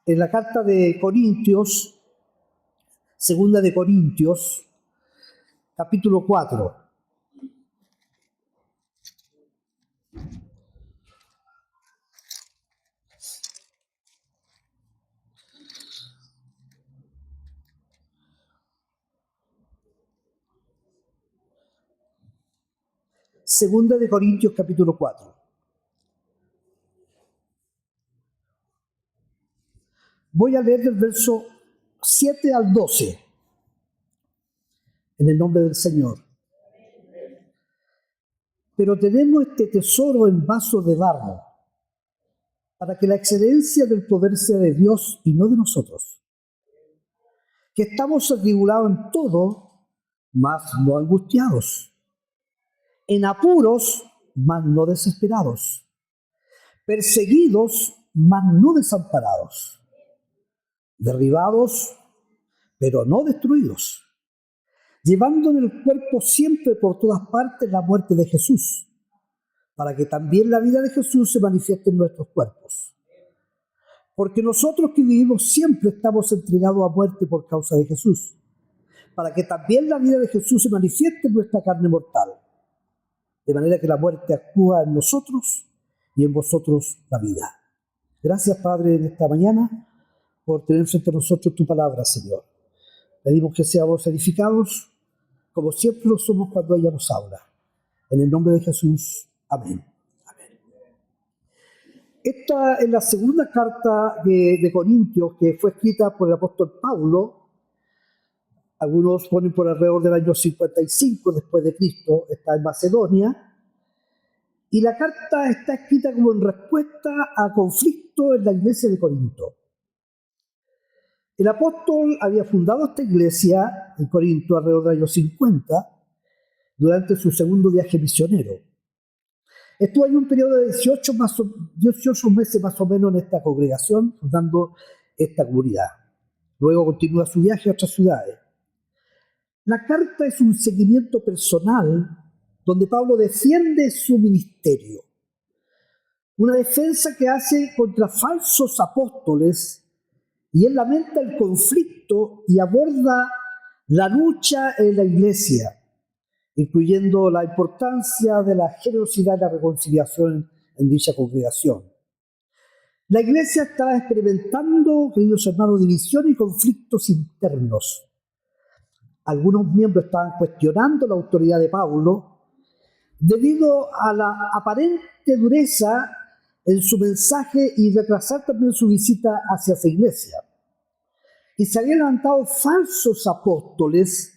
en la carta de Corintios, segunda de Corintios, capítulo 4. Segunda de Corintios, capítulo 4. Voy a leer del verso 7 al 12, en el nombre del Señor. Pero tenemos este tesoro en vasos de barro, para que la excelencia del poder sea de Dios y no de nosotros. Que estamos atribulados en todo, mas no angustiados. En apuros, mas no desesperados. Perseguidos, mas no desamparados. Derribados, pero no destruidos. Llevando en el cuerpo siempre por todas partes la muerte de Jesús, para que también la vida de Jesús se manifieste en nuestros cuerpos. Porque nosotros que vivimos siempre estamos entregados a muerte por causa de Jesús, para que también la vida de Jesús se manifieste en nuestra carne mortal. De manera que la muerte actúa en nosotros y en vosotros la vida. Gracias, Padre, en esta mañana por tener frente a nosotros tu palabra, Señor. Pedimos que seamos edificados como siempre lo somos cuando ella nos habla. En el nombre de Jesús. Amén. Amén. Esta es la segunda carta de Corintios que fue escrita por el apóstol Pablo. Algunos ponen por alrededor del año 55 después de Cristo. Está en Macedonia. Y la carta está escrita como en respuesta a conflicto en la iglesia de Corinto. El apóstol había fundado esta iglesia en Corinto alrededor del año 50 durante su segundo viaje misionero. Estuvo ahí un periodo de 18 meses más o menos en esta congregación, fundando esta comunidad. Luego continúa su viaje a otras ciudades. La carta es un seguimiento personal donde Pablo defiende su ministerio. Una defensa que hace contra falsos apóstoles. Y él lamenta el conflicto y aborda la lucha en la iglesia, incluyendo la importancia de la generosidad y la reconciliación en dicha congregación. La iglesia estaba experimentando, queridos hermanos, división y conflictos internos. Algunos miembros estaban cuestionando la autoridad de Pablo debido a la aparente dureza en su mensaje y retrasar también su visita hacia esa iglesia. Y se habían levantado falsos apóstoles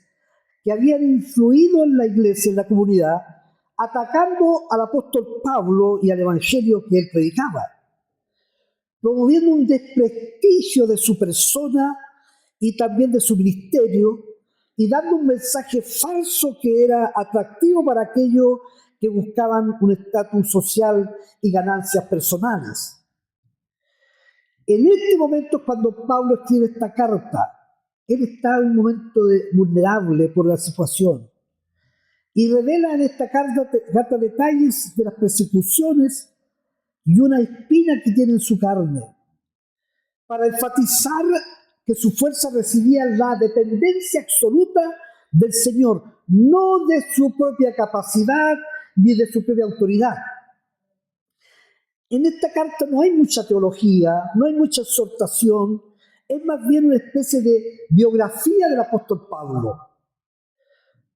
que habían influido en la iglesia, en la comunidad, atacando al apóstol Pablo y al evangelio que él predicaba, promoviendo un desprestigio de su persona y también de su ministerio, y dando un mensaje falso que era atractivo para aquellos que buscaban un estatus social y ganancias personales. En este momento es cuando Pablo escribe esta carta. Él está en un momento vulnerable por la situación. Y revela en esta carta detalles de las persecuciones y una espina que tiene en su carne, para enfatizar que su fuerza residía en la dependencia absoluta del Señor, no de su propia capacidad ni de su propia autoridad. En esta carta no hay mucha teología, no hay mucha exhortación, es más bien una especie de biografía del apóstol Pablo.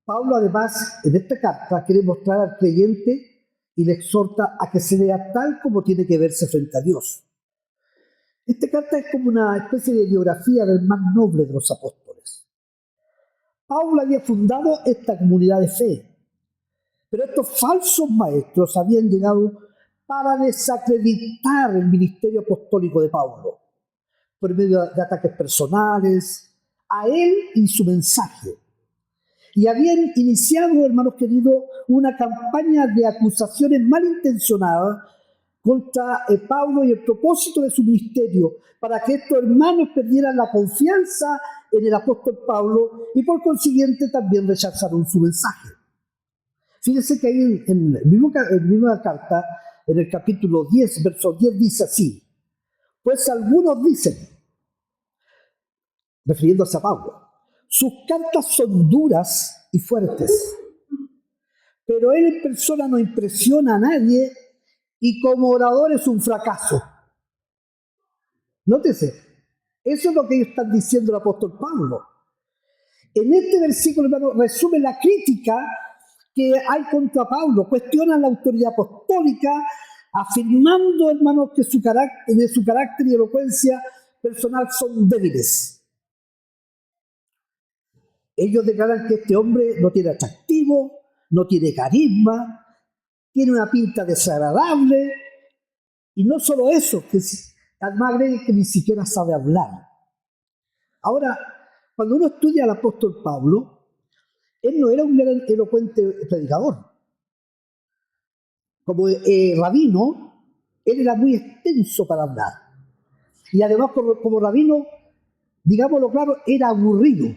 Pablo, además, en esta carta quiere mostrar al creyente y le exhorta a que se vea tal como tiene que verse frente a Dios. Esta carta es como una especie de biografía del más noble de los apóstoles. Pablo había fundado esta comunidad de fe, pero estos falsos maestros habían llegado para desacreditar el ministerio apostólico de Pablo, por medio de ataques personales a él y su mensaje. Y habían iniciado, hermanos queridos, una campaña de acusaciones malintencionadas contra Pablo y el propósito de su ministerio, para que estos hermanos perdieran la confianza en el apóstol Pablo y por consiguiente también rechazaron su mensaje. Fíjense que ahí en la misma carta, en el capítulo 10, verso 10, dice así: pues algunos dicen, refiriéndose a Pablo. Sus cartas son duras y fuertes, pero él en persona no impresiona a nadie y como orador es un fracaso. Nótese, eso es lo que ellos están diciendo el apóstol Pablo. En este versículo, hermano, resume la crítica que hay contra Pablo. Cuestionan la autoridad apostólica, afirmando, hermanos, que su carácter y elocuencia personal son débiles. Ellos declaran que este hombre no tiene atractivo, no tiene carisma, tiene una pinta desagradable, y no solo eso, que además agregan que ni siquiera sabe hablar. Ahora, cuando uno estudia al apóstol Pablo, él no era un gran elocuente predicador. Como rabino, él era muy extenso para hablar. Y además, como rabino, digámoslo claro, era aburrido.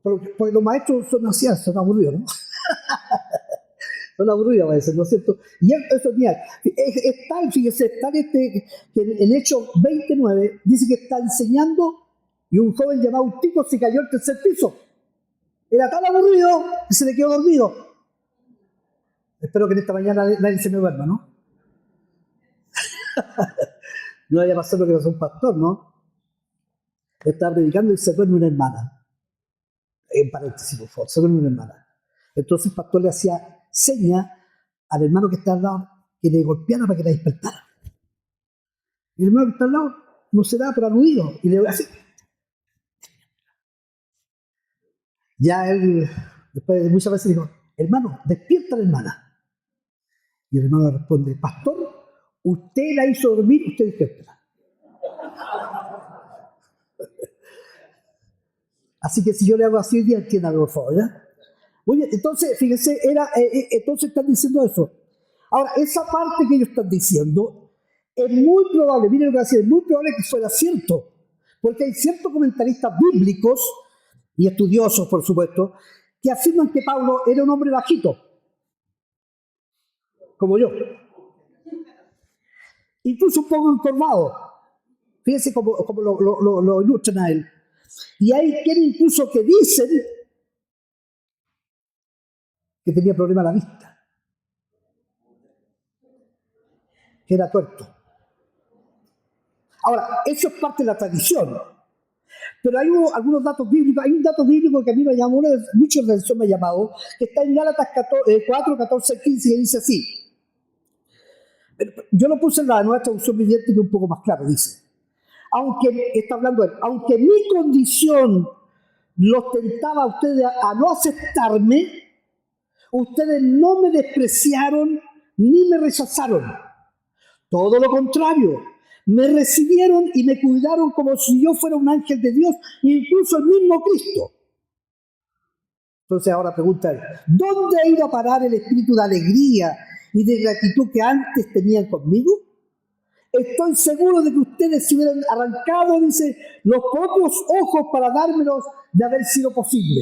Porque los maestros son así, son aburridos, ¿no? Son aburridos a veces, ¿no es cierto? Y eso, mira, es tal, fíjese, es tal que en Hechos 29 dice que está enseñando y un joven llamado Eutico se cayó al tercer piso. Era tan aburrido que se le quedó dormido. Espero que en esta mañana nadie se me duerma, ¿no? No vaya a pasar lo que pasó un pastor, ¿no? Estaba predicando y se duerme una hermana. En paréntesis, por favor, se duerme una hermana. Entonces el pastor le hacía seña al hermano que está al lado que le golpeara para que la despertara. Y el hermano que está al lado no se da por aludido y le hace. Ya él, después de muchas veces, dijo: hermano, despierta a la hermana. Y el hermano le responde: pastor, usted la hizo dormir, usted despierta. Así que si yo le hago así hoy día, entiéndalo, por favor, ¿ya? Muy bien, entonces, fíjense, entonces están diciendo eso. Ahora, esa parte que ellos están diciendo es muy probable, miren lo que va a decir, es muy probable que fuera cierto, porque hay ciertos comentaristas bíblicos y estudiosos, por supuesto, que afirman que Pablo era un hombre bajito, como yo, incluso un poco encorvado. Fíjense cómo lo ilustran a él. Y hay quienes incluso que dicen que tenía problema a la vista, que era tuerto. Ahora, eso es parte de la tradición, pero hay algunos datos bíblicos. Hay un dato bíblico que a mí me llamó mucho la atención, me ha llamado, que está en Gálatas 4, 14, 15, que dice así. Yo lo puse en la nueva traducción viviente, que es un poco más claro, dice: aunque, está hablando él, aunque mi condición los tentaba a ustedes a no aceptarme, ustedes no me despreciaron ni me rechazaron. Todo lo contrario, me recibieron y me cuidaron como si yo fuera un ángel de Dios, incluso el mismo Cristo. Entonces ahora pregunta él: ¿dónde ha ido a parar el espíritu de alegría y de gratitud que antes tenían conmigo? Estoy seguro de que ustedes se hubieran arrancado, dice, los propios ojos para dármelos de haber sido posible.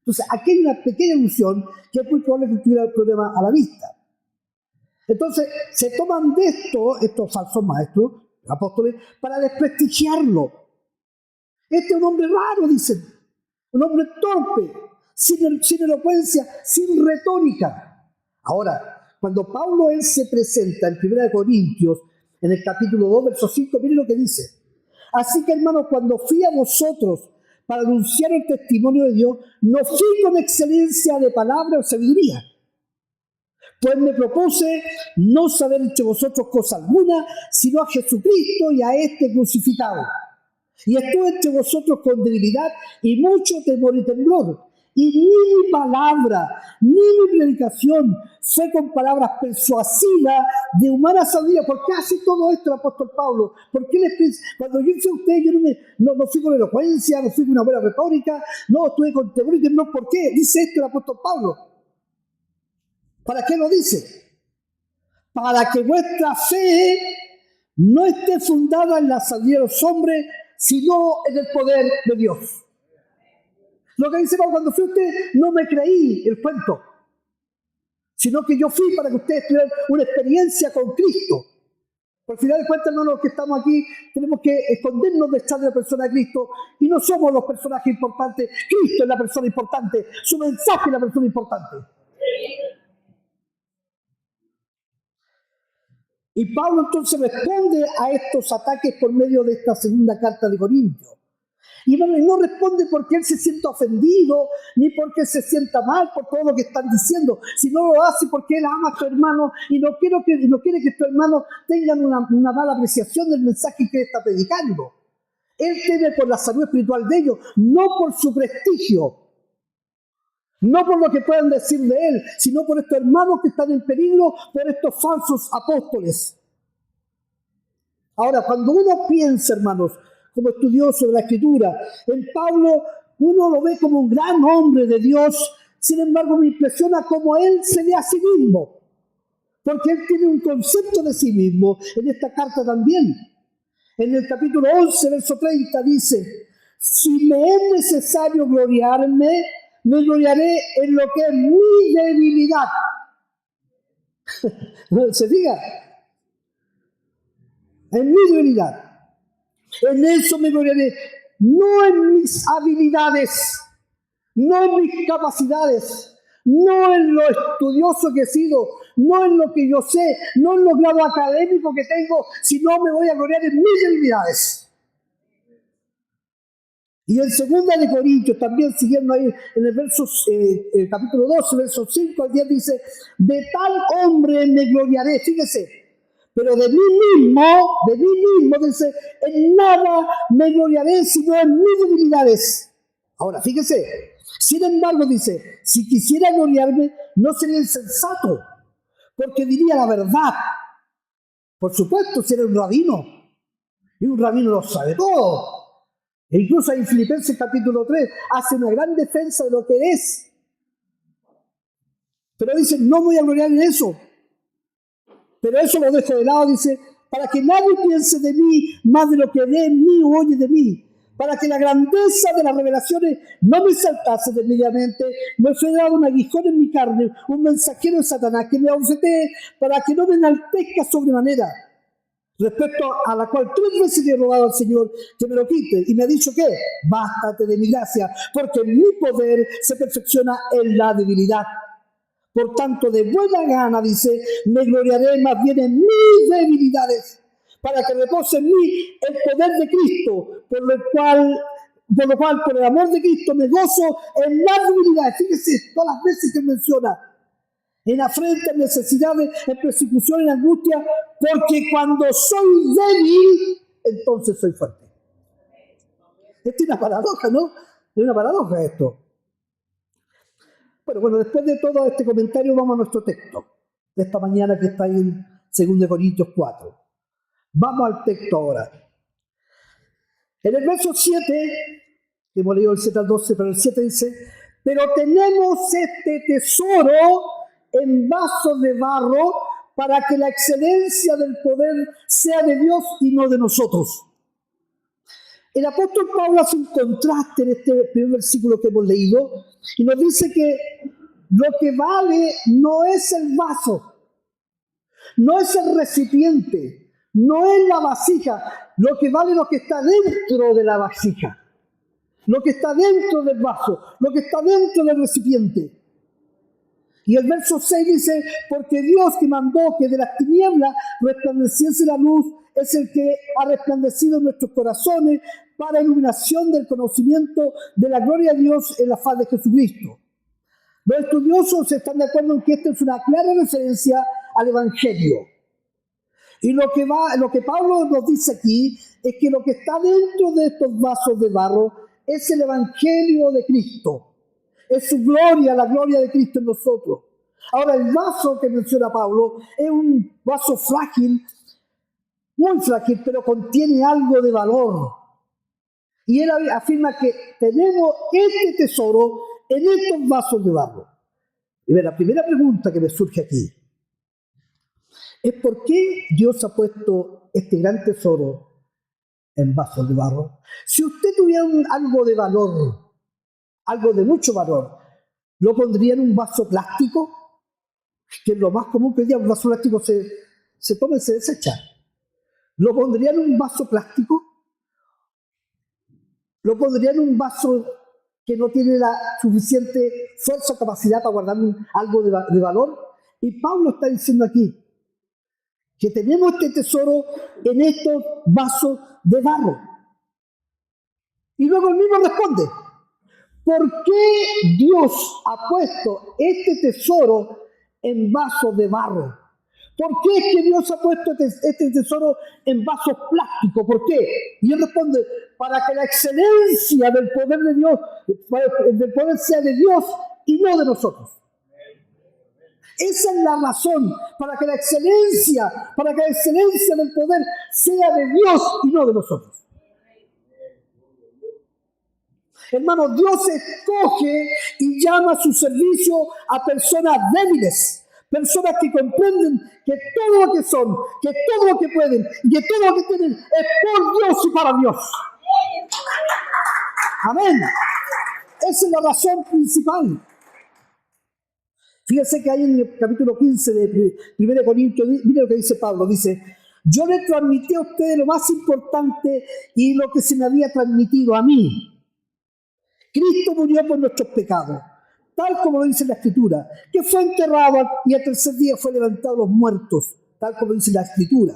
Entonces aquí hay una pequeña ilusión que es muy probable que tuviera el problema a la vista. Entonces se toman de estos falsos maestros, apóstoles, para desprestigiarlo. Este es un hombre raro, dicen, un hombre torpe, sin elocuencia, sin retórica. Ahora, cuando Pablo él se presenta en 1 Corintios, en el capítulo 2, verso 5, miren lo que dice: así que, hermanos, cuando fui a vosotros para anunciar el testimonio de Dios, no fui con excelencia de palabra o sabiduría, pues me propuse no saber entre vosotros cosa alguna, sino a Jesucristo y a este crucificado. Y estuve entre vosotros con debilidad y mucho temor y temblor. Y ni mi palabra, ni mi predicación fue con palabras persuasivas de humana sabiduría. ¿Por qué hace todo esto el apóstol Pablo? ¿Por qué cuando yo fui a ustedes, yo no fui con elocuencia, no fui con una buena retórica, no estuve con temor y temblor? ¿Por qué dice esto el apóstol Pablo? ¿Para qué lo dice? Para que vuestra fe no esté fundada en la sabiduría de los hombres, sino en el poder de Dios. Lo que dice Pablo: cuando fui a usted no me creí el cuento, sino que yo fui para que ustedes tuvieran una experiencia con Cristo. Por final de cuentas, hermanos, los que estamos aquí, tenemos que escondernos detrás de la persona de Cristo y no somos los personajes importantes. Cristo es la persona importante, su mensaje es la persona importante. Y Pablo entonces responde a estos ataques por medio de esta segunda carta de Corintios. Y no responde porque él se sienta ofendido, ni porque se sienta mal por todo lo que están diciendo, sino lo hace porque él ama a su hermano y no quiere que estos hermanos tengan una mala apreciación del mensaje que él está predicando. Él teme por la salud espiritual de ellos, no por su prestigio, no por lo que puedan decir de él, sino por estos hermanos que están en peligro por estos falsos apóstoles. Ahora, cuando uno piensa, hermanos, como estudioso de la Escritura, en Pablo uno lo ve como un gran hombre de Dios, sin embargo me impresiona cómo él se ve a sí mismo, porque él tiene un concepto de sí mismo en esta carta también. En el capítulo 11, verso 30 dice, si me es necesario gloriarme, me gloriaré en lo que es mi debilidad. ¿Se diga? En mi debilidad. En eso me gloriaré, no en mis habilidades, no en mis capacidades, no en lo estudioso que he sido, no en lo que yo sé, no en los grados académicos que tengo, sino me voy a gloriar en mis debilidades. Y en 2 de Corintios, también siguiendo ahí en el capítulo 12, versos 5 al 10, dice, de tal hombre me gloriaré, fíjese, pero de mí mismo, dice, en nada me gloriaré, sino en mis debilidades. Ahora, fíjese, sin embargo, dice, si quisiera gloriarme, no sería insensato, porque diría la verdad. Por supuesto, si era un rabino, y un rabino lo sabe todo. E incluso en Filipenses capítulo 3 hace una gran defensa de lo que es. Pero dice, no voy a gloriar en eso. Pero eso lo dejo de lado, dice, para que nadie piense de mí más de lo que ve en mí o oye de mí. Para que la grandeza de las revelaciones no me saltase de mi mente, me fue dado un aguijón en mi carne, un mensajero de Satanás que me abofetee para que no me enaltezca sobremanera. Respecto a la cual 3 veces le he rogado al Señor que me lo quite, y me ha dicho que bástate de mi gracia, porque mi poder se perfecciona en la debilidad. Por tanto, de buena gana, dice, me gloriaré más bien en mis debilidades, para que repose en mí el poder de Cristo, por lo cual, por el amor de Cristo, me gozo en las debilidades. Fíjese, todas las veces que menciona, en afrenta, en necesidades, en persecución, en angustia, porque cuando soy débil, entonces soy fuerte. Esta es una paradoja, ¿no? Es una paradoja esto. Bueno, después de todo este comentario vamos a nuestro texto de esta mañana que está ahí en 2 Corintios 4. Vamos al texto ahora. En el verso 7, que hemos leído el 7 al 12, pero el 7 dice, pero tenemos este tesoro en vasos de barro para que la excelencia del poder sea de Dios y no de nosotros. El apóstol Pablo hace un contraste en este primer versículo que hemos leído y nos dice que lo que vale no es el vaso, no es el recipiente, no es la vasija, lo que vale es lo que está dentro de la vasija, lo que está dentro del vaso, lo que está dentro del recipiente. Y el verso 6 dice, porque Dios que mandó que de las tinieblas resplandeciese la luz, es el que ha resplandecido en nuestros corazones para iluminación del conocimiento de la gloria de Dios en la faz de Jesucristo. Los estudiosos están de acuerdo en que esta es una clara referencia al Evangelio. Y lo que Pablo nos dice aquí es que lo que está dentro de estos vasos de barro es el Evangelio de Cristo. Es su gloria, la gloria de Cristo en nosotros. Ahora, el vaso que menciona Pablo es un vaso frágil, muy frágil, pero contiene algo de valor. Y él afirma que tenemos este tesoro en estos vasos de barro. Y la primera pregunta que me surge aquí es ¿por qué Dios ha puesto este gran tesoro en vasos de barro? Si usted tuviera algo de valor, algo de mucho valor, ¿lo pondría en un vaso plástico? Que es lo más común que hoy día un vaso plástico se toma y se desecha. ¿Lo pondría en un vaso plástico? ¿Lo pondría en un vaso que no tiene la suficiente fuerza o capacidad para guardar algo de valor? Y Pablo está diciendo aquí que tenemos este tesoro en estos vasos de barro. Y luego él mismo responde, ¿por qué Dios ha puesto este tesoro en vasos de barro? ¿Por qué es que Dios ha puesto este tesoro en vasos plásticos? ¿Por qué? Y él responde, para que la excelencia del poder de Dios, del poder sea de Dios y no de nosotros. Esa es la razón, para que la excelencia del poder sea de Dios y no de nosotros. Hermanos, Dios escoge y llama a su servicio a personas débiles, personas que comprenden que todo lo que son, que todo lo que pueden, que todo lo que tienen es por Dios y para Dios. Amén. Esa es la razón principal. Fíjense que ahí en el capítulo 15 de 1 Corintios, mire lo que dice Pablo, dice, yo le transmití a ustedes lo más importante y lo que se me había transmitido a mí. Cristo murió por nuestros pecados, tal como lo dice la Escritura, que fue enterrado y al tercer día fue levantado de los muertos, tal como dice la Escritura.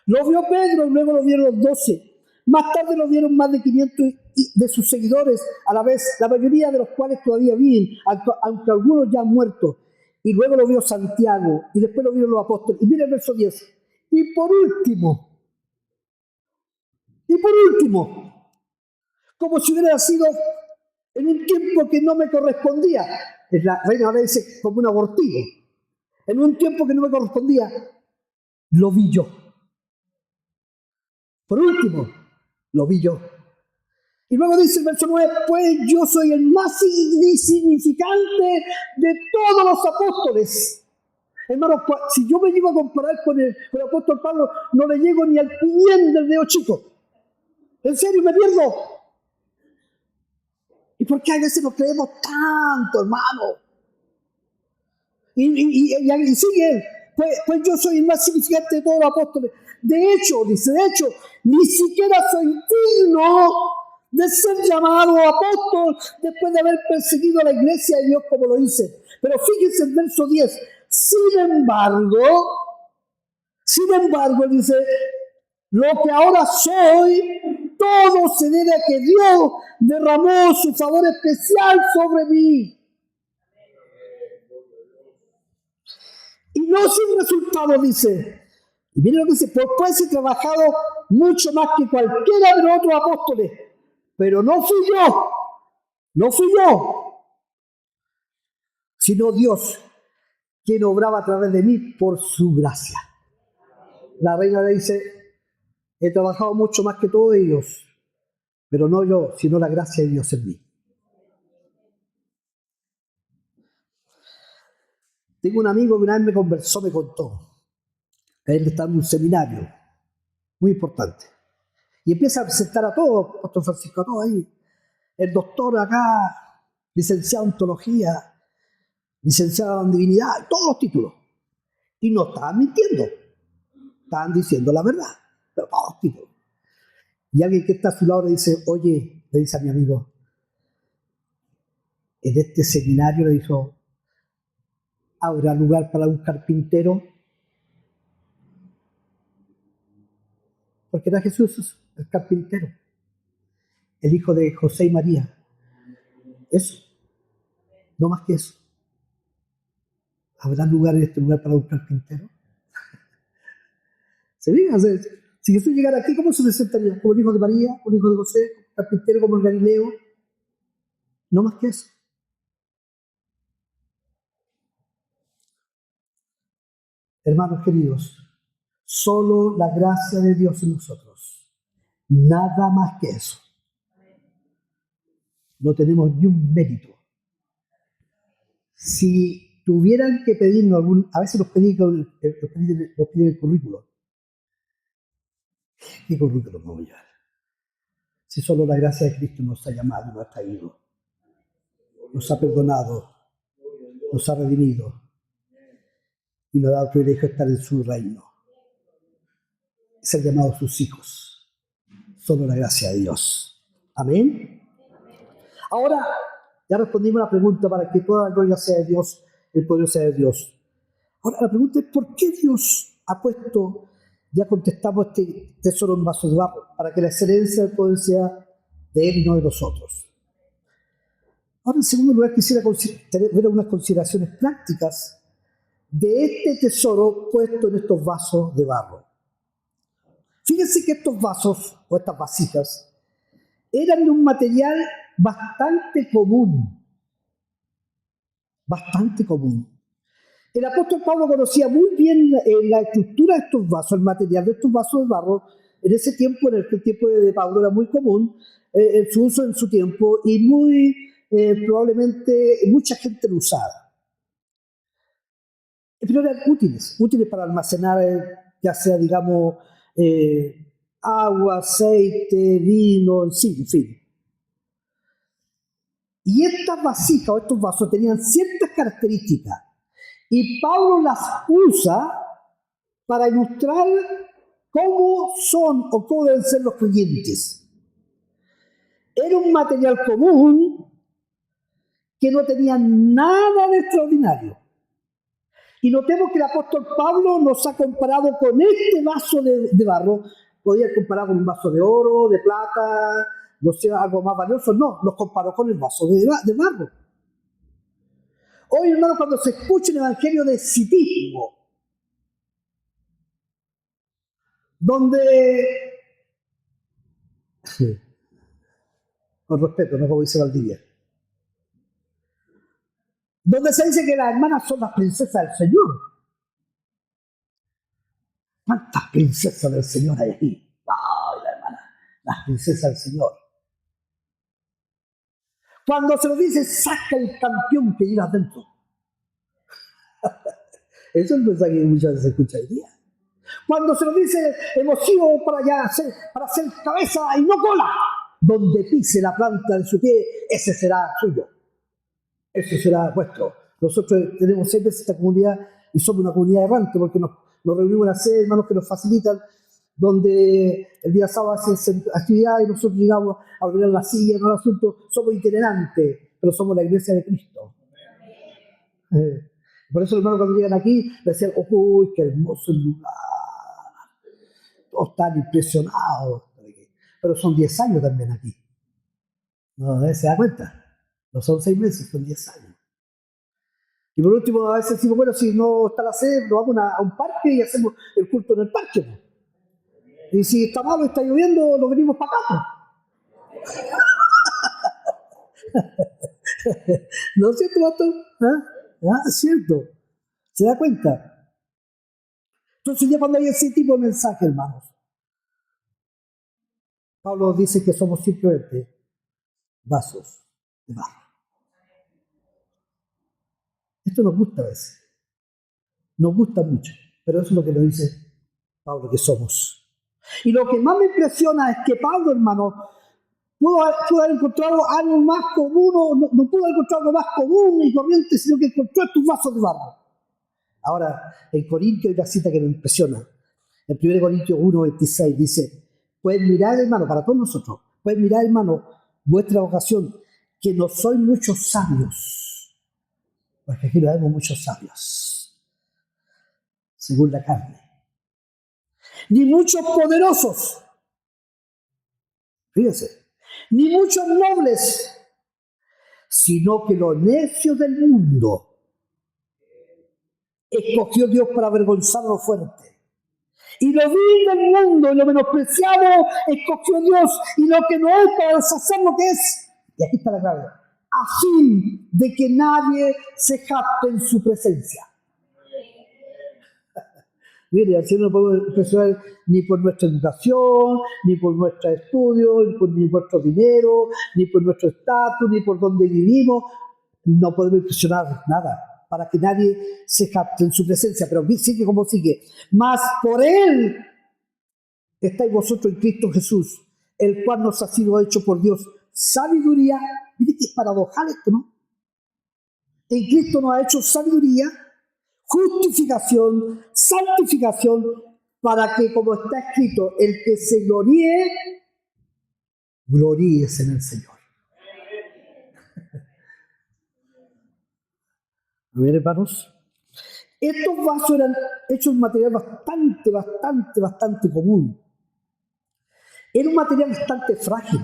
Lo vio Pedro y luego lo vieron los 12. Más tarde lo vieron más de 500 de sus seguidores a la vez, la mayoría de los cuales todavía viven, aunque algunos ya han muerto. Y luego lo vio Santiago y después lo vieron los apóstoles. Y mira el verso 10. Y por último, como si hubiera sido en un tiempo que no me correspondía. La Reina ahora dice como un abortivo. En un tiempo que no me correspondía, lo vi yo. Por último, lo vi yo. Y luego dice el verso 9, pues yo soy el más insignificante de todos los apóstoles. Hermanos, si yo me llego a comparar con el apóstol Pablo, no le llego ni al pimiento del dedo chico. En serio, me pierdo. ¿Y por qué a veces nos creemos tanto, hermano? Y sigue él, pues yo soy el más significante de todos los apóstoles. De hecho, ni siquiera soy digno de ser llamado apóstol después de haber perseguido a la iglesia de Dios como lo hice. Pero fíjense el verso 10. Sin embargo, dice, lo que ahora soy, todo se debe a que Dios derramó su favor especial sobre mí. Y no sin resultado, dice. Y miren lo que dice, pues he trabajado mucho más que cualquiera de los otros apóstoles. Pero no fui yo, sino Dios, quien obraba a través de mí por su gracia. La Reina le dice, he trabajado mucho más que todos ellos, pero no yo, sino la gracia de Dios en mí. Tengo un amigo que una vez me conversó, me contó. Él está en un seminario muy importante. Y empieza a presentar a todos, Pastor Francisco, a todos ahí. El doctor acá, licenciado en teología, licenciado en divinidad, todos los títulos. Y no estaban mintiendo, estaban diciendo la verdad, pero todos los títulos. Y alguien que está a su lado le dice, oye, le dice a mi amigo, en este seminario, le dijo, ¿habrá lugar para un carpintero? Porque era Jesús el carpintero, el hijo de José y María. Eso, no más que eso. ¿Habrá lugar en este lugar para un carpintero? ¿Se fijan? Si Jesús llegara aquí, ¿cómo se presentaría? ¿Como el hijo de María, un hijo de José, carpintero como el Galileo? No más que eso. Hermanos queridos, solo la gracia de Dios en nosotros. Nada más que eso. No tenemos ni un mérito. Si tuvieran que pedirnos a veces nos piden el currículo. ¿Qué currículo vamos a llevar? Si solo la gracia de Cristo nos ha llamado, nos ha traído, nos ha perdonado, nos ha redimido y nos ha dado el privilegio de estar en su reino. ser llamados sus hijos. Solo la gracia de Dios. Amén. Ahora, ya respondimos la pregunta para que toda la gloria sea de Dios, el poder sea de Dios. Ahora, la pregunta es, ¿por qué Dios ha puesto, ya contestamos, este tesoro en vasos de barro? Para que la excelencia del poder sea de Él y no de nosotros. Ahora, en segundo lugar, quisiera ver unas consideraciones prácticas de este tesoro puesto en estos vasos de barro. Fíjense que estos vasos, o estas vasijas, eran de un material bastante común. Bastante común. El apóstol Pablo conocía muy bien la estructura de estos vasos, el material de estos vasos de barro. En ese tiempo, en el tiempo de Pablo, era muy común su uso en su tiempo y muy probablemente mucha gente lo usaba. Pero eran útiles para almacenar, ya sea, digamos, agua, aceite, vino, en fin. Y estas vasijas o estos vasos tenían ciertas características. Y Pablo las usa para ilustrar cómo son o cómo deben ser los creyentes. Era un material común que no tenía nada de extraordinario. Y notemos que el apóstol Pablo nos ha comparado con este vaso de barro. Podía comparar con un vaso de oro, de plata, no sé, algo más valioso. No, los comparó con el vaso de barro. Hoy, hermano, cuando se escucha el evangelio de citismo, donde, con respeto, no como dice Valdivia, donde se dice que las hermanas son las princesas del Señor. ¿Cuántas princesas del Señor hay aquí? ¡Ay, la hermana! Las princesas del Señor. Cuando se lo dice, saca el campeón que llevas dentro. Eso es el mensaje que muchas veces se escucha hoy día. Cuando se lo dice, hemos ido para hacer cabeza y no cola. Donde pise la planta de su pie, ese será suyo. Ese será vuestro. Nosotros tenemos 6 veces esta comunidad y somos una comunidad errante porque nos reunimos en la sede, hermanos que nos facilitan, donde el día sábado hacen actividad y nosotros llegamos a ordenar la silla, no el asunto. Somos itinerantes, pero somos la iglesia de Cristo. Por eso, hermanos, cuando llegan aquí, decían, ¡uy, qué hermoso el lugar! Todos están impresionados. Pero son 10 años también aquí. ¿No se da cuenta? No son 6 meses, son 10 años. Y por último, a veces decimos, bueno, si no está la sede, nos vamos a un parque y hacemos el culto en el parque. Y si está malo, está lloviendo, nos venimos para acá. ¿No es cierto, pastor? Es cierto. ¿Se da cuenta? Entonces ya cuando hay ese tipo de mensaje, hermanos, Pablo dice que somos simplemente vasos de barro. Esto nos gusta a veces. Nos gusta mucho, pero eso es lo que nos dice Pablo que somos. Y lo que más me impresiona es que Pablo, hermano, pudo haber encontrado algo más común, no pudo haber encontrado algo más común y corriente, sino que encontró estos vasos de barro. Ahora, en Corintios hay una cita que me impresiona. En 1 Corintios 1:26 dice, pueden mirar, hermano, para todos nosotros, pueden mirar, hermano, vuestra vocación, que no sois muchos sabios, porque aquí no vemos muchos sabios, según la carne, ni muchos poderosos, fíjense, ni muchos nobles, sino que los necios del mundo escogió Dios para avergonzar a los fuertes. Y lo vil del mundo y lo menospreciado escogió Dios, y lo que no es para deshacer lo que es. Y aquí está la clave. A fin de que nadie se jacte en su presencia. Mire, al Señor no podemos impresionar ni por nuestra educación, ni por nuestro estudio, ni por nuestro dinero, ni por nuestro estatus, ni por donde vivimos. No podemos impresionar nada, para que nadie se jacte en su presencia. Pero sigue como sigue. Mas por Él estáis vosotros en Cristo Jesús, el cual nos ha sido hecho por Dios sabiduría. Mire que es paradojal esto, ¿no? En Cristo nos ha hecho sabiduría, justificación, santificación, para que, como está escrito, el que se gloríe, gloríese en el Señor. A ver, hermanos. Estos vasos eran hechos de un material bastante común. Era un material bastante frágil.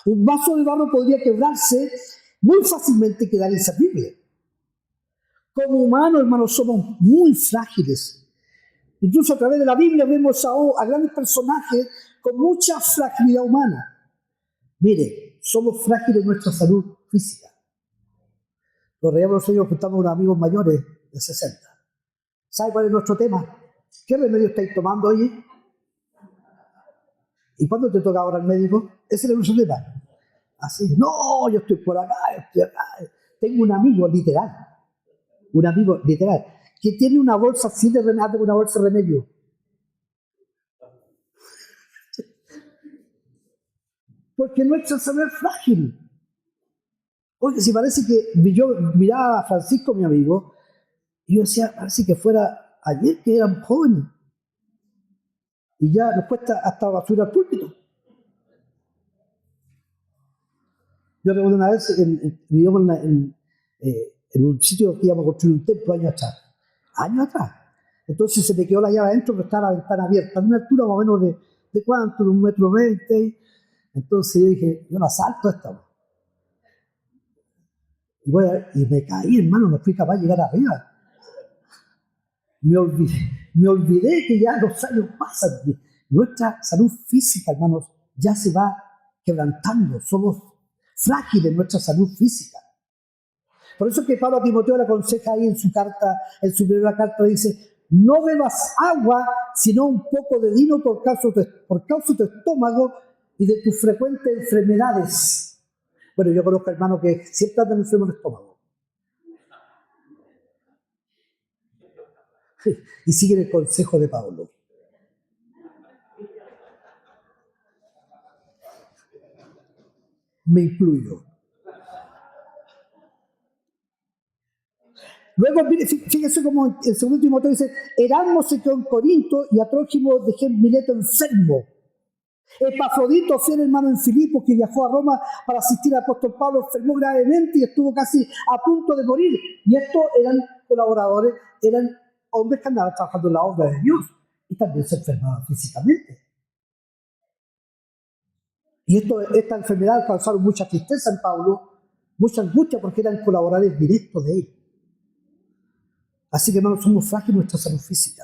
Un vaso de barro podría quebrarse muy fácilmente y quedar inservible. Como humanos, hermanos, somos muy frágiles. Incluso a través de la Biblia vemos a grandes personajes con mucha fragilidad humana. Mire, somos frágiles en nuestra salud física. Los reíamos nosotros juntamos a unos amigos mayores de 60. ¿Sabe cuál es nuestro tema? ¿Qué remedio estáis tomando hoy? ¿Y cuándo te toca ahora el médico? Ese es nuestro tema. Así, no, yo estoy por acá, estoy acá. Tengo un amigo literal, que tiene una bolsa así de remedio, una bolsa de remedio. Porque nuestra salud es frágil. Oye, si parece que yo miraba a Francisco, mi amigo, y yo decía, parece que fuera ayer que éramos jóvenes. Y ya nos cuesta hasta basura al púlpito. Yo recuerdo una vez, vivíamos en un sitio que íbamos a construir un templo años atrás. Entonces se me quedó la llave adentro, pero estaba la ventana abierta, a una altura más o menos de cuánto, de 1,20 m. Entonces yo dije, yo la salto esta. Y me caí, hermano, no fui capaz de llegar arriba. Me olvidé que ya los años pasan. Nuestra salud física, hermanos, ya se va quebrantando. Somos frágiles en nuestra salud física. Por eso que Pablo a Timoteo le aconseja ahí en su primera carta, le dice, no bebas agua, sino un poco de vino por causa de tu estómago y de tus frecuentes enfermedades. Bueno, yo conozco hermanos que siempre andan enfermos del estómago. Y siguen el consejo de Pablo. Me incluyo. Luego, fíjense como en 2 Timoteo dice, Erasmo se quedó en Corinto y a Trófimo dejé en Mileto enfermo. Epafrodito, fiel hermano en Filipos, que viajó a Roma para asistir al apóstol Pablo, enfermó gravemente y estuvo casi a punto de morir. Y estos eran colaboradores, eran hombres que andaban trabajando en la obra de Dios y también se enfermaban físicamente. Y esta enfermedad causaron mucha tristeza en Pablo, mucha angustia porque eran colaboradores directos de él. Así que, hermanos, somos frágiles en nuestra salud física.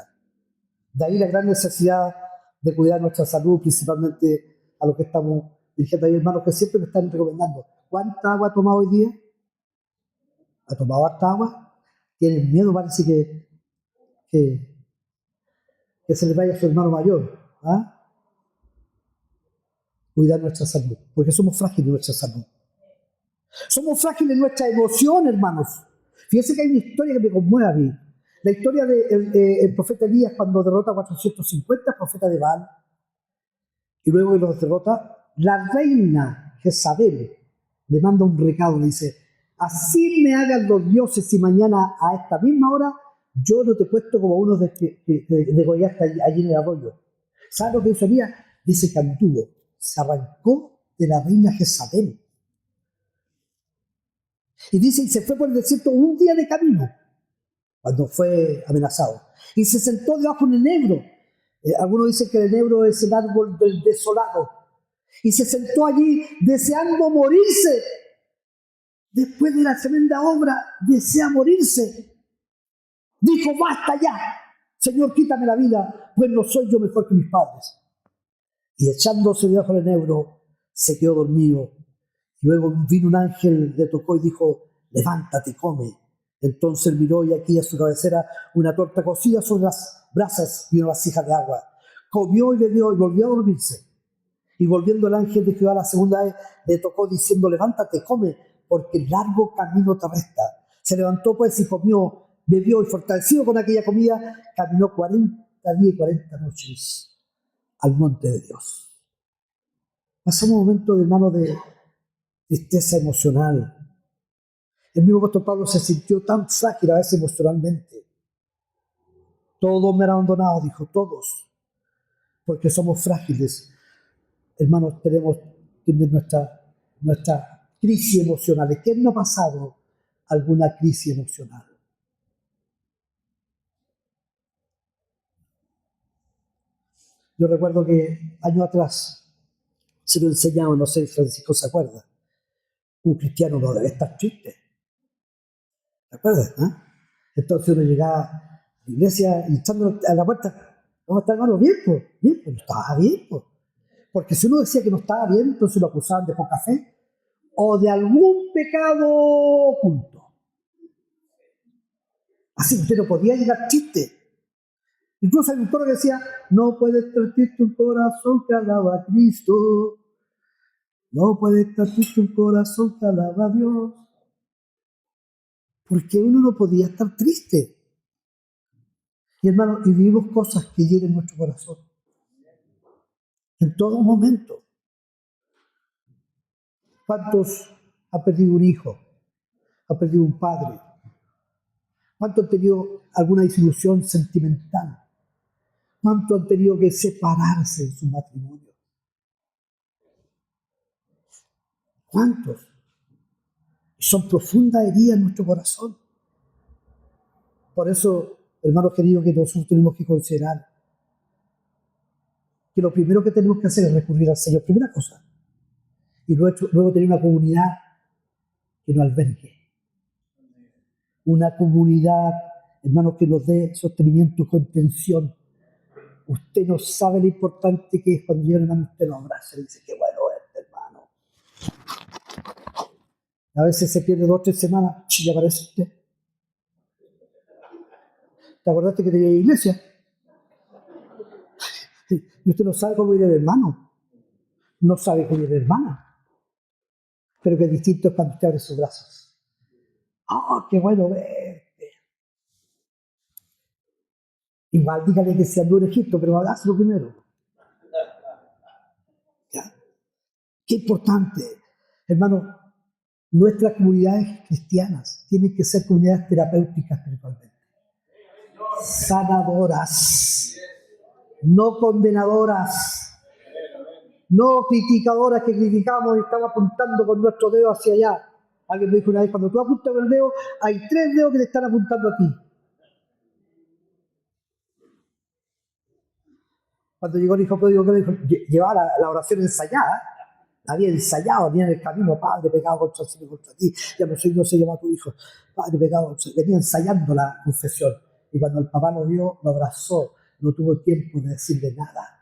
De ahí la gran necesidad de cuidar nuestra salud, principalmente a los que estamos dirigiendo ahí, hermanos, que siempre me están recomendando. ¿Cuánta agua ha tomado hoy día? ¿Ha tomado harta agua? ¿Tienen miedo? Parece que se les vaya a su hermano mayor. ¿Ah? Cuidar nuestra salud, porque somos frágiles en nuestra salud. Somos frágiles en nuestra emoción, hermanos. Fíjense que hay una historia que me conmueve a mí. La historia del profeta Elías cuando derrota a 450 profetas de Baal y luego que los derrota, la reina Jezabel le manda un recado, le dice, así me hagan los dioses si mañana a esta misma hora yo no te he puesto como uno de Goyaste allí en el arroyo. ¿Sabes lo que hizo Elías? Dice que anduvo, se arrancó de la reina Jezabel. Y dice, y se fue por el desierto un día de camino, cuando fue amenazado. Y se sentó debajo del enebro. Algunos dicen que el enebro es el árbol del desolado. Y se sentó allí deseando morirse. Después de la tremenda obra, desea morirse. Dijo, basta ya. Señor, quítame la vida, pues no soy yo mejor que mis padres. Y echándose debajo del enebro, se quedó dormido. Luego vino un ángel, le tocó y dijo, levántate, come. Entonces miró y aquí a su cabecera una torta cocida sobre las brasas y una vasija de agua. Comió y bebió y volvió a dormirse. Y volviendo el ángel de Jehová la segunda vez, le tocó diciendo, levántate, come, porque el largo camino te resta. Se levantó pues y comió, bebió y fortalecido con aquella comida, caminó 40 días y 40 noches al monte de Dios. Pasamos un momento de hermano de tristeza emocional. El mismo apóstol Pablo se sintió tan frágil a veces emocionalmente. Todos me han abandonado, dijo, todos, porque somos frágiles. Hermanos, tenemos nuestra crisis emocional. ¿Quién no ha pasado alguna crisis emocional? Yo recuerdo que años atrás se lo enseñaba, no sé si Francisco se acuerda, un cristiano no debe estar triste. ¿Te acuerdas? Entonces uno llegaba a la iglesia y echando a la puerta, ¿cómo está, hermano? Bien, pues, no estaba bien, pues. Porque si uno decía que no estaba bien, entonces lo acusaban de poca fe o de algún pecado oculto. Así que usted no podía llegar triste. Incluso hay un coro que decía, no puede estar triste un corazón que alaba a Cristo. No puede estar triste un corazón que alaba a Dios. Porque uno no podía estar triste. Y hermano, y vivimos cosas que hieren nuestro corazón. En todo momento. ¿Cuántos han perdido un hijo? ¿Han perdido un padre? ¿Cuántos han tenido alguna disolución sentimental? ¿Cuántos han tenido que separarse en su matrimonio? ¿Cuántos? Son profundas heridas en nuestro corazón. Por eso, hermanos queridos, que nosotros tenemos que considerar que lo primero que tenemos que hacer es recurrir al Señor, primera cosa. Y luego tener una comunidad que nos albergue. Una comunidad, hermanos, que nos dé sostenimiento y contención. Usted no sabe lo importante que es cuando llega un hermano, usted lo abraza y dice, qué bueno es, hermano. A veces se pierde 2 o 3 semanas y aparece usted. ¿Te acordaste que tenía iglesia? Y usted no sabe cómo ir el hermano. No sabe cómo ir la hermana. Pero que distinto es cuando usted abre sus brazos. ¡Oh, qué bueno verte! Igual dígale que se andó en Egipto, pero hazlo primero. ¿Ya? Qué importante. Hermano, nuestras comunidades cristianas tienen que ser comunidades terapéuticas espiritualmente. Sanadoras. No condenadoras. No criticadoras que criticamos y estamos apuntando con nuestro dedo hacia allá. Alguien me dijo una vez, cuando tú apuntas con el dedo, hay 3 dedos que te están apuntando a ti. Cuando llegó el hijo pródigo, que dijo, llevaba la oración ensayada, la había ensayado, venía en el camino, Padre, pecado contra el Señor, contra ti, ya no se llama tu hijo, Padre, pecado contra ti, venía ensayando la confesión. Y cuando el papá lo vio, lo abrazó, no tuvo tiempo de decirle nada,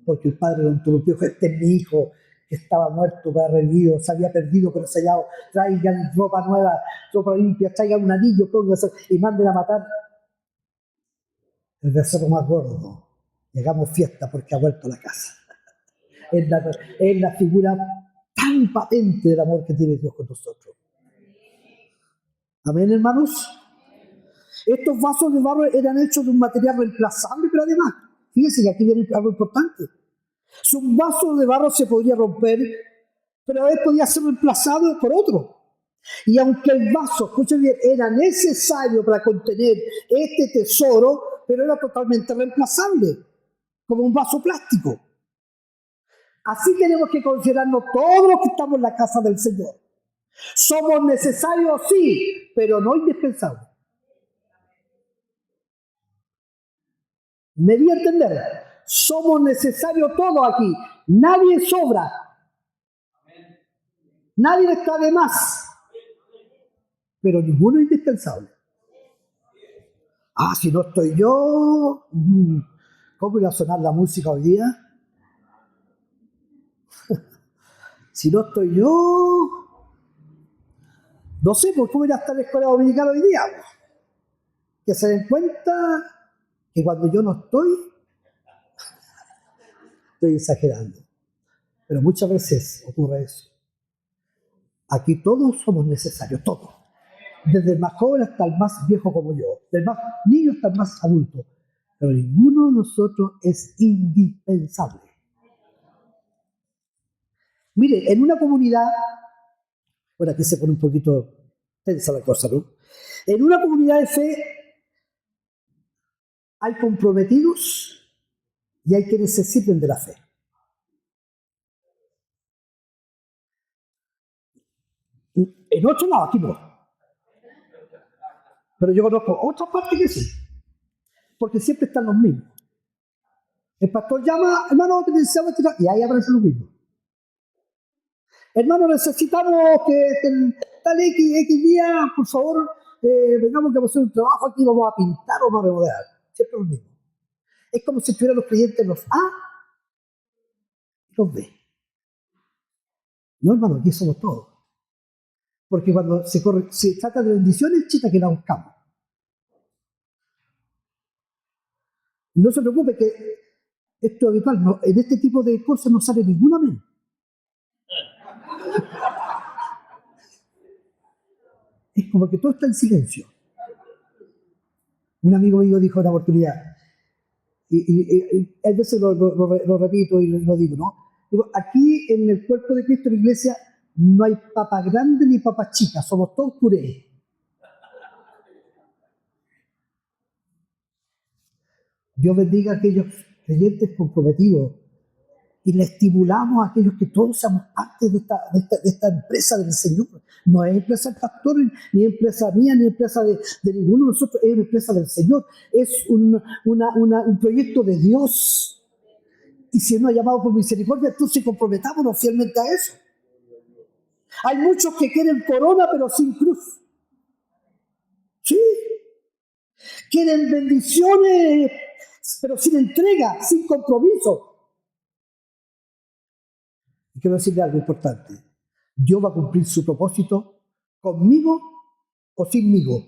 porque el padre lo interrumpió, este es mi hijo, que estaba muerto, que ha revivido, se había perdido, pero ensayado, traigan ropa nueva, ropa limpia, traigan un anillo, pónganse, y manden a matar el becerro más gordo. Llegamos fiesta porque ha vuelto a la casa. Es la figura tan patente del amor que tiene Dios con nosotros. Amén, hermanos. Estos vasos de barro eran hechos de un material reemplazable, pero además, fíjense que aquí viene algo importante. Si un vaso de barro se podría romper, pero a veces podía ser reemplazado por otro. Y aunque el vaso, escuchen bien, era necesario para contener este tesoro, pero era totalmente reemplazable, como un vaso plástico. Así tenemos que considerarnos todos los que estamos en la casa del Señor. Somos necesarios, sí, pero no indispensables. Me di a entender. Somos necesarios todos aquí. Nadie sobra. Nadie está de más. Pero ninguno es indispensable. Ah, si no estoy yo, ¿cómo irá a sonar la música hoy día? Si no estoy yo, no sé, pues cómo irá a estar la escuela dominicana hoy día. Que se den cuenta que cuando yo no estoy exagerando. Pero muchas veces ocurre eso. Aquí todos somos necesarios, todos. Desde el más joven hasta el más viejo como yo. Del más niño hasta el más adulto. Pero ninguno de nosotros es indispensable. Mire, en una comunidad, bueno, aquí se pone un poquito tensa la cosa, ¿no? En una comunidad de fe, Hay comprometidos y hay quienes se sirven de la fe. En otro lado, aquí no. Pero yo conozco otra parte que sí. Porque siempre están los mismos. El pastor llama, hermano, te necesitamos, y ahí aparecen los mismos. Hermano, necesitamos que tal X día, por favor, vengamos que vamos a hacer un trabajo aquí, vamos a pintar o vamos a remodelar. Siempre los mismos. Es como si estuvieran los creyentes los A y los B. No, hermano, aquí somos todos. Porque cuando se trata de bendiciones, chita que la buscamos. No se preocupe que esto es habitual, no, en este tipo de cosas no sale ningún amén. Es como que todo está en silencio. Un amigo mío dijo en una oportunidad, y a veces lo repito y lo digo, ¿no? Digo, aquí en el cuerpo de Cristo, en la iglesia, no hay papa grande ni papa chica, somos todos puré. Dios bendiga a aquellos creyentes comprometidos y le estimulamos a aquellos que todos seamos parte de esta empresa del Señor. No es empresa del pastor, ni empresa mía, ni empresa de ninguno de nosotros, es una empresa del Señor. Es un proyecto de Dios. Y si Él nos ha llamado por misericordia, entonces comprometámonos fielmente a eso. Hay muchos que quieren corona, pero sin cruz. Sí. Quieren bendiciones, pero sin entrega, sin compromiso. Y quiero decirle algo importante. Dios va a cumplir su propósito conmigo o sinmigo.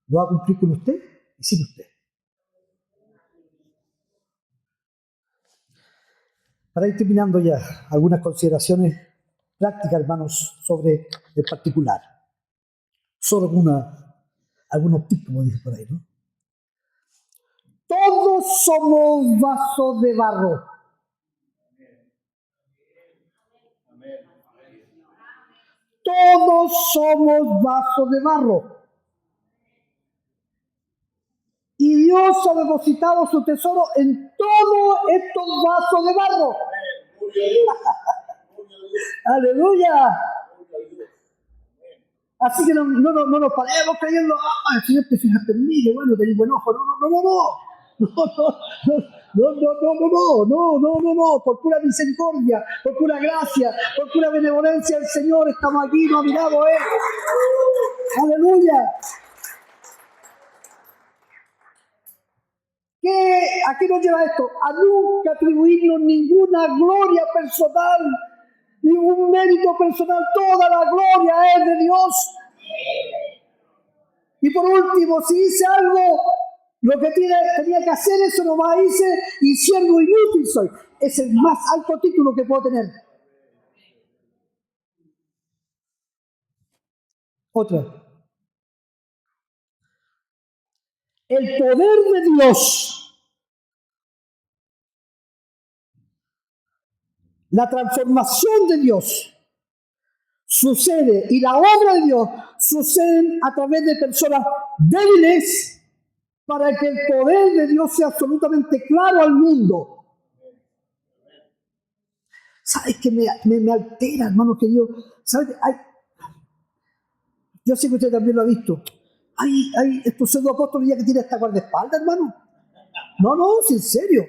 Lo va a cumplir con usted y sin usted. Para ir terminando ya, algunas consideraciones prácticas, hermanos, sobre el particular. Solo algunos tips, como dice por ahí, ¿no? Todos somos vasos de barro. Todos somos vasos de barro. Y Dios ha depositado su tesoro en todos estos vasos de barro. ¡Aleluya! Así que no nos paremos creyendo, el Señor te fijaste en mí, que bueno, tenés buen ojo. No, por pura misericordia, por pura gracia, por pura benevolencia del Señor, estamos aquí, nos ha mirado Él. ¡Aleluya! ¿A qué nos lleva esto? A nunca atribuirnos ninguna gloria personal, ningún mérito personal, toda la gloria es de Dios. Y por último, si hice algo, lo que tenía que hacer, eso nomás hice, y siervo inútil soy. Es el más alto título que puedo tener. Otra. El poder de Dios, la transformación de Dios, sucede, y la obra de Dios suceden a través de personas débiles para que el poder de Dios sea absolutamente claro al mundo. ¿Sabes qué me altera, hermano querido? ¿Sabes? Yo sé que usted también lo ha visto. Hay estos pseudoapóstoles ya que tienen hasta guardaespaldas, hermano. No, en serio.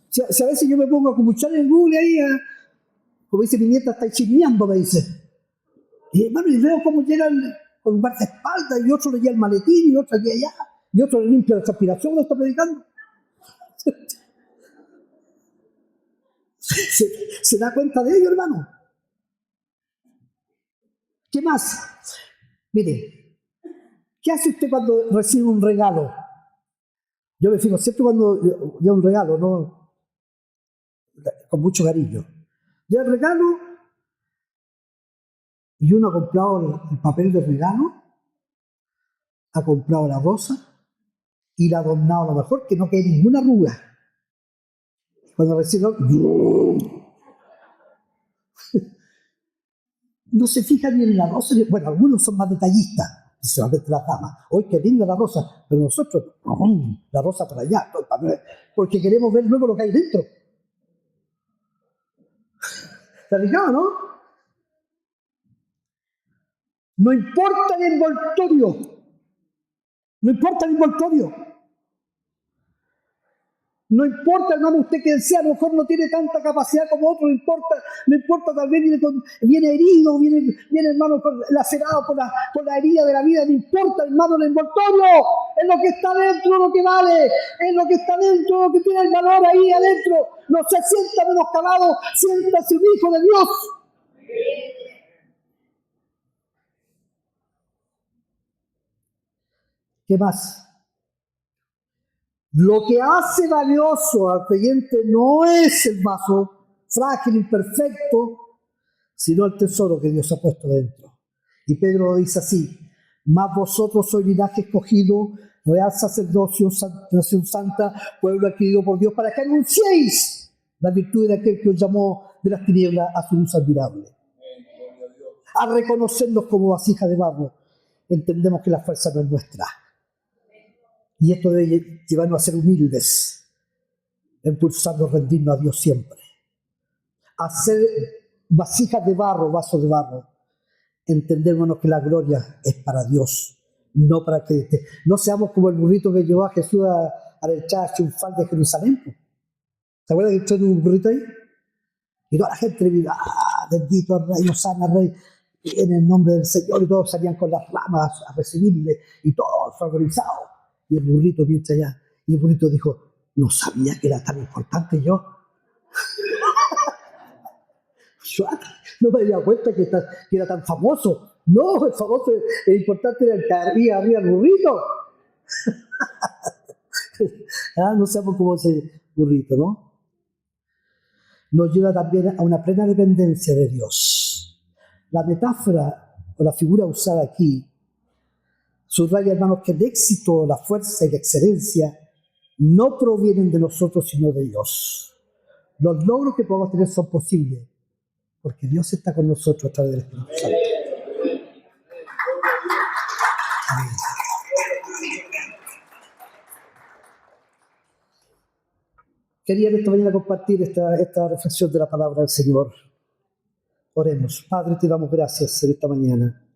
Si a veces yo me pongo a escuchar en Google ahí, como dice mi nieta, está chismeando, me dice. Y hermano, y veo cómo llegan con guardaespaldas, y otro le lleva el maletín, y otro aquí allá, y otro le limpia la transpiración cuando está predicando. ¿Se da cuenta de ello, hermano? ¿Qué más? Mire, ¿qué hace usted cuando recibe un regalo? Yo me fijo siempre cuando llega un regalo, ¿no? Con mucho cariño. Llega el regalo y uno ha comprado el papel de regalo, ha comprado la rosa y la ha adornado a lo mejor que no quede ninguna arruga. Cuando recibe no se fija ni en la rosa, bueno, algunos son más detallistas, principalmente las damas. ¡Hoy qué linda la rosa! Pero nosotros, la rosa para allá, porque queremos ver luego lo que hay dentro. ¿Está fijado, no? No importa el envoltorio. No importa el envoltorio. No importa, hermano, usted que sea, a lo mejor no tiene tanta capacidad como otro, no importa, tal vez viene herido, viene hermano, lacerado por la herida de la vida, no importa, hermano, el envoltorio, es lo que está dentro lo que vale, es lo que está dentro lo que tiene el valor ahí adentro. No se sienta menoscabado, siéntase un hijo de Dios. ¿Qué más? Lo que hace valioso al creyente no es el vaso frágil, imperfecto, sino el tesoro que Dios ha puesto dentro. Y Pedro lo dice así: mas vosotros sois linaje escogido, real sacerdocio, nación santa, pueblo adquirido por Dios, para que anunciéis la virtud de aquel que os llamó de las tinieblas a su luz admirable. Al reconocernos como vasija de barro, entendemos que la fuerza no es nuestra. Y esto debe llevarnos a ser humildes, impulsarnos a rendirnos a Dios siempre. A ser vasijas de barro, vasos de barro. Entendémonos que la gloria es para Dios, no para que no seamos como el burrito que llevó a Jesús a la entrada triunfal de Jerusalén. ¿Se acuerdan que trae un burrito ahí? Y toda la gente le dijo: bendito el Rey, Osana, Rey, en el nombre del Señor, y todos salían con las ramas a recibirle, y todos favorizados. Y el burrito piensa allá, y el burrito dijo: no sabía que era tan importante yo. Yo no me había cuenta que era tan famoso. No, el famoso, el importante era el que había arriba el burrito. No seamos como ese burrito, ¿no? Nos lleva también a una plena dependencia de Dios. La metáfora o la figura usada aquí subraya, hermanos, que el éxito, la fuerza y la excelencia no provienen de nosotros, sino de Dios. Los logros que podemos tener son posibles porque Dios está con nosotros a través del Espíritu Santo. Amén. Quería esta mañana compartir esta reflexión de la palabra del Señor. Oremos. Padre, te damos gracias en esta mañana.